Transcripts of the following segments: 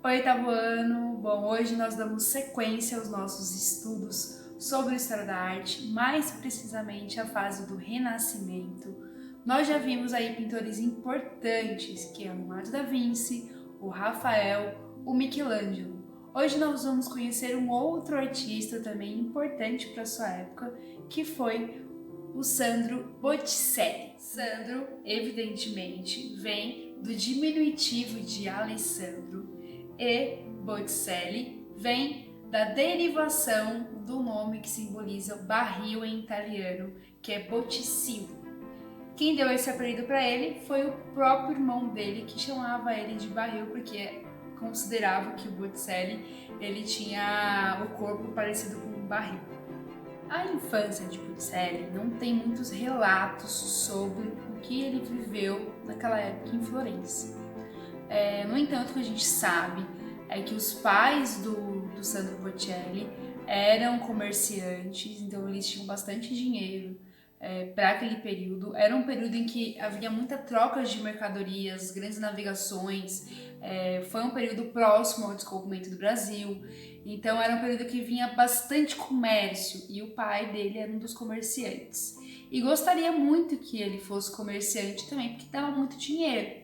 Oi, oitavo ano! Bom, hoje nós damos sequência aos nossos estudos sobre a história da arte, mais precisamente a fase do Renascimento. Nós já vimos aí pintores importantes, que é o Leonardo da Vinci, o Rafael, o Michelangelo. Hoje nós vamos conhecer um outro artista também importante para sua época, que foi o Sandro Botticelli. Sandro, evidentemente, vem do diminutivo de Alessandro, e Botticelli vem da derivação do nome que simboliza o barril em italiano, que é Botticino. Quem deu esse apelido para ele foi o próprio irmão dele, que chamava ele de barril porque considerava que o Botticelli ele tinha o corpo parecido com um barril. A infância de Botticelli não tem muitos relatos sobre o que ele viveu naquela época em Florença. No entanto, o que a gente sabe é que os pais do Sandro Botticelli eram comerciantes, então eles tinham bastante dinheiro para aquele período. Era um período em que havia muita troca de mercadorias, grandes navegações, foi um período próximo ao descobrimento do Brasil, então era um período que vinha bastante comércio e o pai dele era um dos comerciantes. E gostaria muito que ele fosse comerciante também, porque dava muito dinheiro.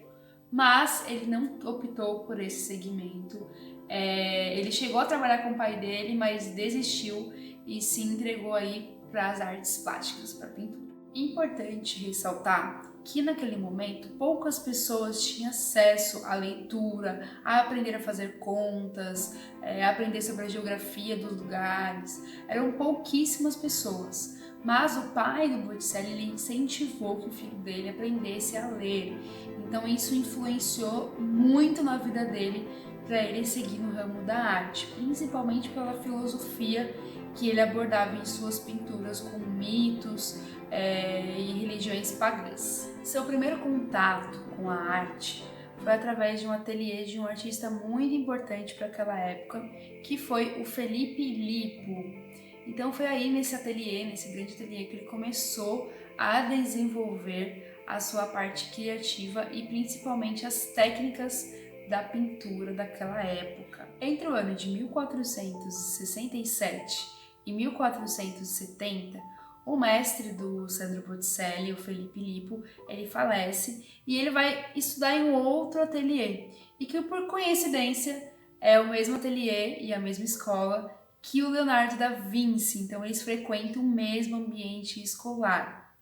Mas ele não optou por esse segmento. Ele chegou a trabalhar com o pai dele, mas desistiu e se entregou aí para as artes plásticas, para a pintura. Importante ressaltar que naquele momento poucas pessoas tinham acesso à leitura, a aprender a fazer contas, a aprender sobre a geografia dos lugares. Eram pouquíssimas pessoas. Mas o pai do Botticelli ele incentivou que o filho dele aprendesse a ler. Então isso influenciou muito na vida dele para ele seguir no ramo da arte, principalmente pela filosofia que ele abordava em suas pinturas com mitos e religiões pagãs. Seu primeiro contato com a arte foi através de um ateliê de um artista muito importante para aquela época, que foi o Felipe Lippo. Então foi aí nesse ateliê, nesse grande ateliê, que ele começou a desenvolver a sua parte criativa e principalmente as técnicas da pintura daquela época. Entre o ano de 1467 e 1470, o mestre do Sandro Botticelli, o Felipe Lippo, ele falece e ele vai estudar em um outro ateliê, e que por coincidência é o mesmo ateliê e a mesma escola que o Leonardo da Vinci, então eles frequentam o mesmo ambiente escolar.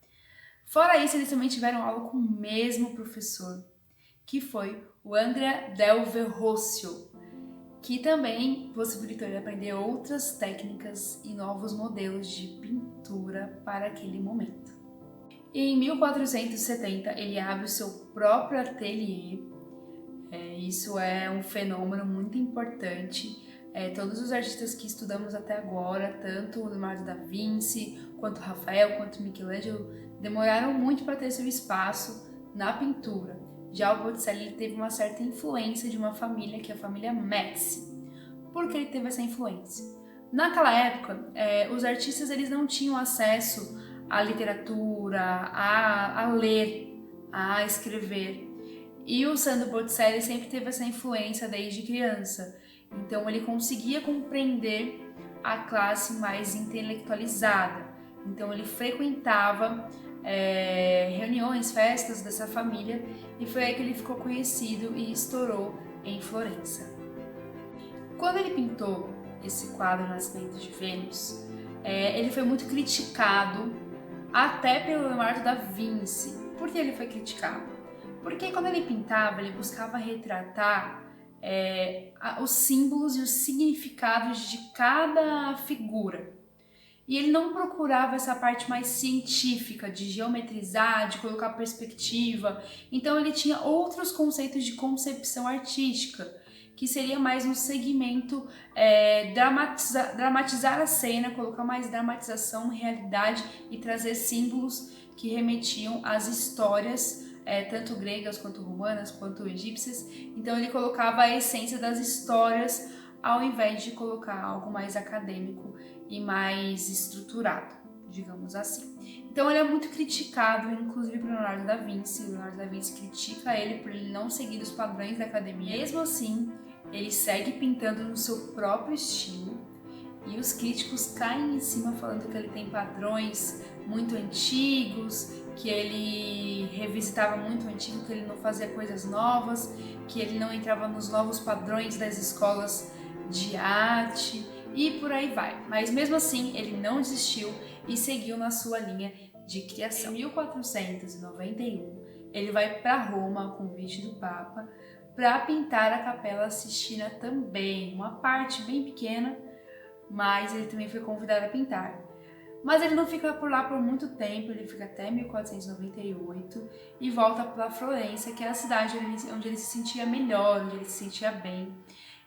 Fora isso, eles também tiveram aula com o mesmo professor, que foi o Andrea del Verrocchio, que também possibilitou ele aprender outras técnicas e novos modelos de pintura para aquele momento. E em 1470 ele abre o seu próprio ateliê. Isso é um fenômeno muito importante. Todos os artistas que estudamos até agora, tanto o Leonardo da Vinci, quanto o Rafael, quanto o Michelangelo, demoraram muito para ter seu espaço na pintura. Já o Botticelli teve uma certa influência de uma família, que é a família Médici. Por que ele teve essa influência? Naquela época, os artistas eles não tinham acesso à literatura, a ler, a escrever. E o Sandro Botticelli sempre teve essa influência desde criança. Então ele conseguia compreender a classe mais intelectualizada. Então ele frequentava reuniões, festas dessa família, e foi aí que ele ficou conhecido e estourou em Florença. Quando ele pintou esse quadro Nascimento de Vênus, ele foi muito criticado até pelo Leonardo da Vinci. Por que ele foi criticado? Porque quando ele pintava, ele buscava retratar os símbolos e os significados de cada figura. E ele não procurava essa parte mais científica, de geometrizar, de colocar perspectiva. Então ele tinha outros conceitos de concepção artística, que seria mais um segmento dramatizar a cena, colocar mais dramatização, realidade e trazer símbolos que remetiam às histórias, tanto gregas quanto romanas, quanto egípcias. Então ele colocava a essência das histórias ao invés de colocar algo mais acadêmico e mais estruturado, digamos assim. Então ele é muito criticado, inclusive por Leonardo da Vinci. O Leonardo da Vinci critica ele por ele não seguir os padrões da academia. Mesmo assim, ele segue pintando no seu próprio estilo e os críticos caem em cima falando que ele tem padrões muito antigos, que ele revisitava muito o antigo, que ele não fazia coisas novas, que ele não entrava nos novos padrões das escolas de arte e por aí vai. Mas mesmo assim, ele não desistiu e seguiu na sua linha de criação. Em 1491, ele vai para Roma a convite do Papa para pintar a Capela Sistina também, uma parte bem pequena, mas ele também foi convidado a pintar. Mas ele não fica por lá por muito tempo, ele fica até 1498 e volta para Florença, que é a cidade onde ele se sentia melhor, onde ele se sentia bem.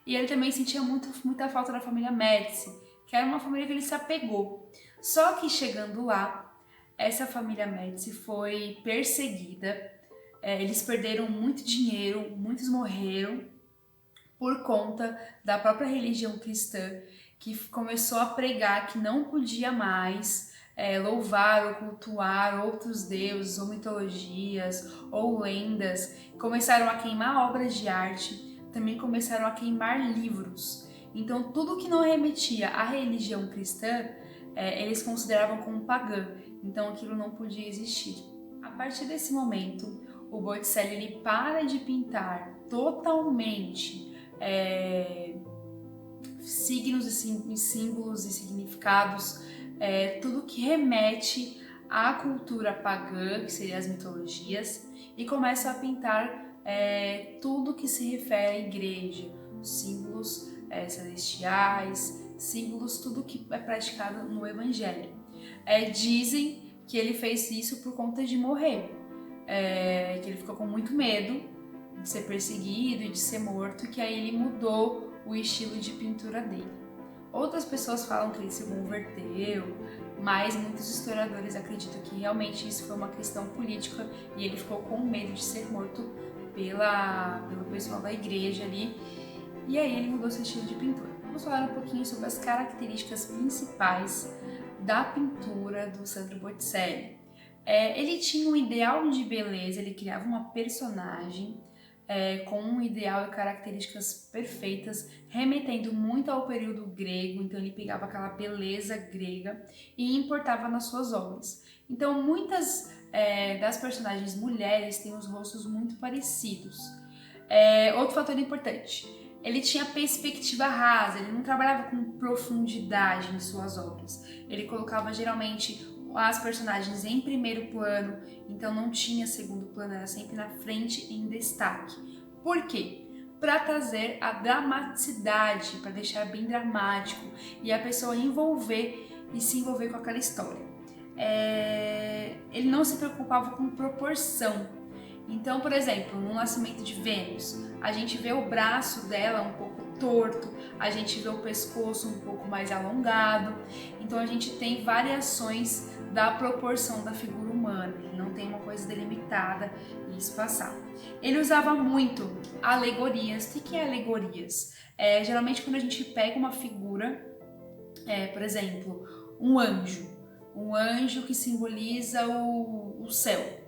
E ele também sentia muita falta da família Médici, que era uma família que ele se apegou. Só que chegando lá, essa família Médici foi perseguida, eles perderam muito dinheiro, muitos morreram por conta da própria religião cristã, que começou a pregar que não podia mais louvar ou cultuar outros deuses ou mitologias ou lendas. Começaram a queimar obras de arte, também começaram a queimar livros. Então tudo que não remetia à religião cristã, eles consideravam como pagã, então aquilo não podia existir. A partir desse momento, o Botticelli ele para de pintar totalmente signos e símbolos e significados, tudo que remete à cultura pagã, que seriam as mitologias, e começa a pintar tudo que se refere à igreja, símbolos celestiais, símbolos, tudo que é praticado no Evangelho. Dizem que ele fez isso por conta de morrer, que ele ficou com muito medo de ser perseguido e de ser morto, que aí ele mudou o estilo de pintura dele. Outras pessoas falam que ele se converteu, mas muitos historiadores acreditam que realmente isso foi uma questão política e ele ficou com medo de ser morto pelo pessoal da igreja ali, e aí ele mudou seu estilo de pintura. Vamos falar um pouquinho sobre as características principais da pintura do Sandro Botticelli. Ele tinha um ideal de beleza, ele criava uma personagem com um ideal e características perfeitas, remetendo muito ao período grego, então ele pegava aquela beleza grega e importava nas suas obras. Então muitas das personagens mulheres têm os rostos muito parecidos. Outro fator importante, ele tinha perspectiva rasa, ele não trabalhava com profundidade em suas obras, ele colocava geralmente as personagens em primeiro plano, então não tinha segundo plano, era sempre na frente em destaque. Por quê? Para trazer a dramaticidade, para deixar bem dramático e a pessoa se envolver com aquela história. Ele não se preocupava com proporção. Então, por exemplo, no Nascimento de Vênus, a gente vê o braço dela um pouco torto, a gente vê o pescoço um pouco mais alongado, então a gente tem variações da proporção da figura humana, ele não tem uma coisa delimitada e espaçada. Ele usava muito alegorias. O que é alegorias? Geralmente quando a gente pega uma figura, por exemplo, um anjo que simboliza o céu,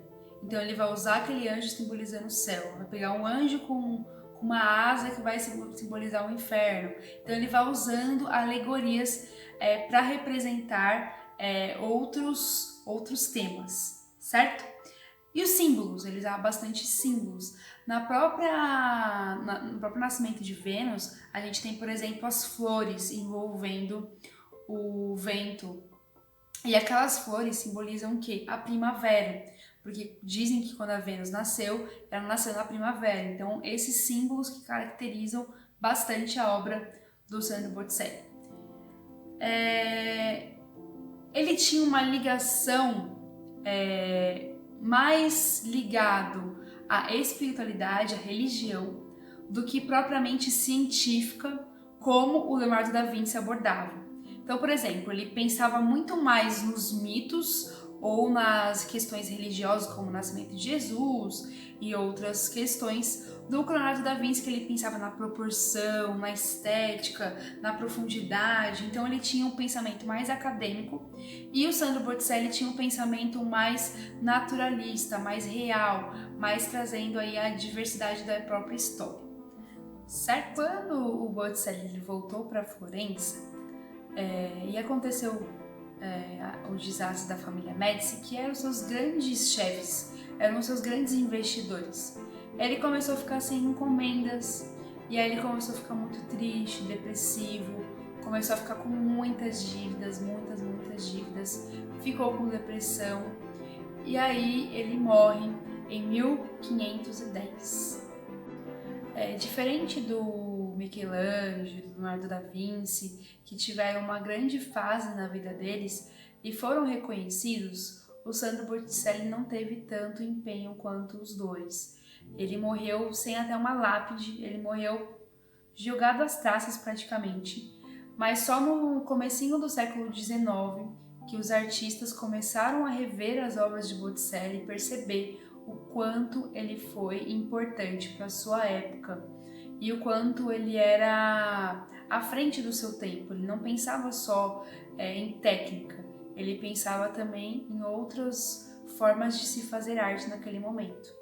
então ele vai usar aquele anjo simbolizando o céu, vai pegar um anjo com uma asa que vai simbolizar o inferno, então ele vai usando alegorias para representar outros temas, certo? E os símbolos, ele usava bastante símbolos. No próprio Nascimento de Vênus, a gente tem, por exemplo, as flores envolvendo o vento. E aquelas flores simbolizam o quê? A primavera. Porque dizem que quando a Vênus nasceu, ela nasceu na primavera. Então, esses símbolos que caracterizam bastante a obra do Sandro Botticelli. Ele tinha uma ligação mais ligado à espiritualidade, à religião, do que propriamente científica, como o Leonardo da Vinci abordava. Então, por exemplo, ele pensava muito mais nos mitos ou nas questões religiosas, como o nascimento de Jesus e outras questões, do Leonardo da Vinci, que ele pensava na proporção, na estética, na profundidade. Então ele tinha um pensamento mais acadêmico, e o Sandro Botticelli tinha um pensamento mais naturalista, mais real, mais trazendo aí a diversidade da própria história, Certo, quando o Botticelli ele voltou para Florença, e aconteceu o desastre da família Médici, que eram os seus grandes chefes, eram os seus grandes investidores. Ele começou a ficar sem encomendas, e aí ele começou a ficar muito triste, depressivo, começou a ficar com muitas dívidas, muitas dívidas, ficou com depressão, e aí ele morre em 1510. Diferente do Michelangelo, do Leonardo da Vinci, que tiveram uma grande fase na vida deles e foram reconhecidos, o Sandro Botticelli não teve tanto empenho quanto os dois. Ele morreu sem até uma lápide, ele morreu jogado às traças praticamente, mas só no comecinho do século XIX que os artistas começaram a rever as obras de Botticelli e perceber o quanto ele foi importante para a sua época e o quanto ele era à frente do seu tempo. Ele não pensava só em técnica, ele pensava também em outras formas de se fazer arte naquele momento.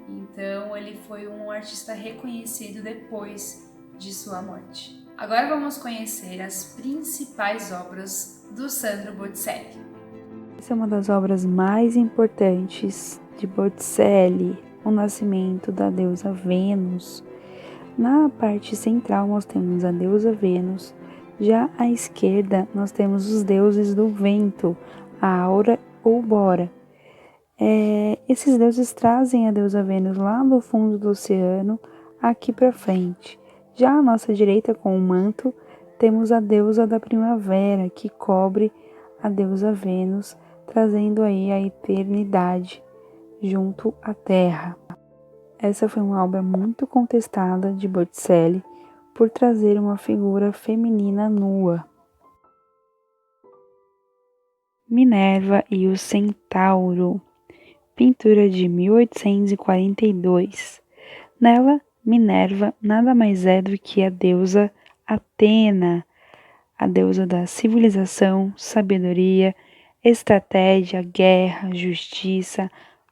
Então ele foi um artista reconhecido depois de sua morte. Agora vamos conhecer as principais obras do Sandro Botticelli. Essa é uma das obras mais importantes de Botticelli, o nascimento da deusa Vênus. Na parte central nós temos a deusa Vênus, já à esquerda nós temos os deuses do vento, a Aura ou Bora. Esses deuses trazem a deusa Vênus lá do fundo do oceano aqui para frente. Já à nossa direita, com o manto, temos a deusa da primavera, que cobre a deusa Vênus, trazendo aí a eternidade junto à Terra. Essa foi uma obra muito contestada de Botticelli por trazer uma figura feminina nua. Minerva e o Centauro, pintura de 1842. Nela, Minerva nada mais é do que a deusa Atena, a deusa da civilização, sabedoria, estratégia, guerra, justiça,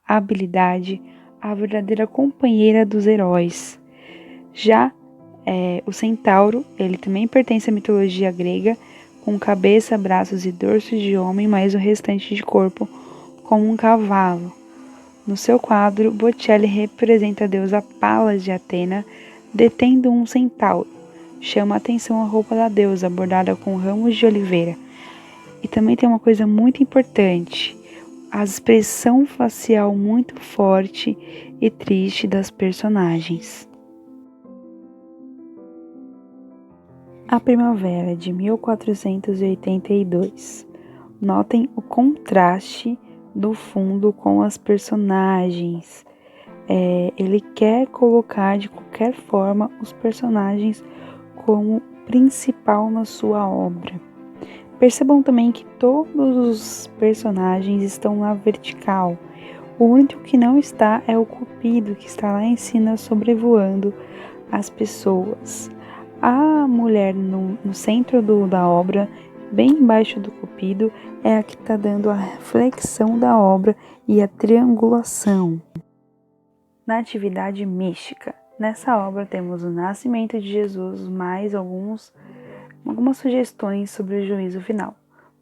habilidade, a verdadeira companheira dos heróis. Já o centauro, ele também pertence à mitologia grega, com cabeça, braços e dorso de homem, mais o restante de corpo como um cavalo. No seu quadro, Botticelli representa a deusa Palas de Atena detendo um centauro. Chama a atenção a roupa da deusa, bordada com ramos de oliveira. E também tem uma coisa muito importante, a expressão facial muito forte e triste das personagens. A Primavera, de 1482. Notem o contraste do fundo com as personagens. Ele quer colocar de qualquer forma os personagens como principal na sua obra. Percebam também que todos os personagens estão na vertical. O único que não está é o Cupido, que está lá em cima sobrevoando as pessoas. A mulher no centro da obra, bem embaixo do Cupido, é a que está dando a reflexão da obra e a triangulação. Na atividade mística, nessa obra temos o nascimento de Jesus, mais algumas sugestões sobre o juízo final.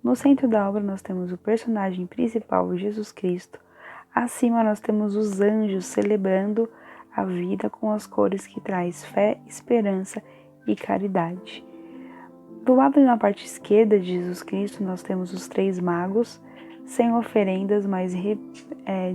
No centro da obra nós temos o personagem principal, Jesus Cristo. Acima nós temos os anjos celebrando a vida com as cores que traz fé, esperança e caridade. Do lado na parte esquerda de Jesus Cristo nós temos os 3 magos, sem oferendas, mas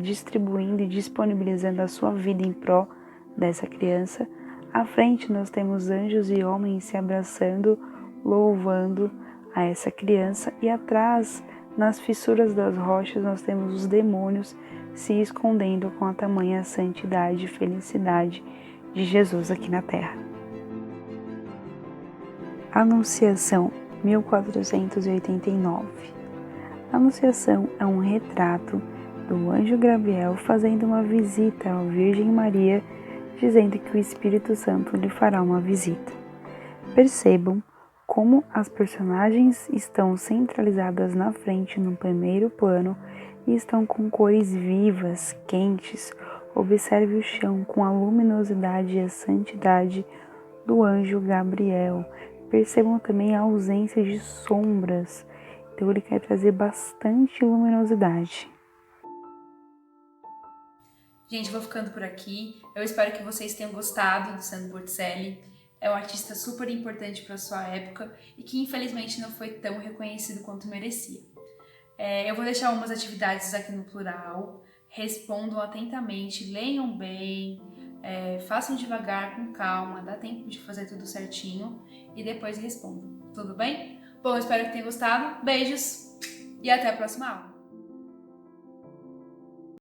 distribuindo e disponibilizando a sua vida em prol dessa criança. À frente nós temos anjos e homens se abraçando, louvando a essa criança, e atrás, nas fissuras das rochas, nós temos os demônios se escondendo com a tamanha santidade e felicidade de Jesus aqui na Terra. Anunciação, 1489. A Anunciação é um retrato do anjo Gabriel fazendo uma visita à Virgem Maria, dizendo que o Espírito Santo lhe fará uma visita. Percebam como as personagens estão centralizadas na frente no primeiro plano e estão com cores vivas, quentes. Observe o chão com a luminosidade e a santidade do anjo Gabriel. Percebam também a ausência de sombras. Então ele quer trazer bastante luminosidade. Gente, vou ficando por aqui. Eu espero que vocês tenham gostado do Sandro Botticelli. É um artista super importante para a sua época e que infelizmente não foi tão reconhecido quanto merecia. Eu vou deixar umas atividades aqui no plural. Respondam atentamente, leiam bem, façam devagar, com calma, dá tempo de fazer tudo certinho e depois respondam. Tudo bem? Bom, espero que tenham gostado. Beijos e até a próxima aula!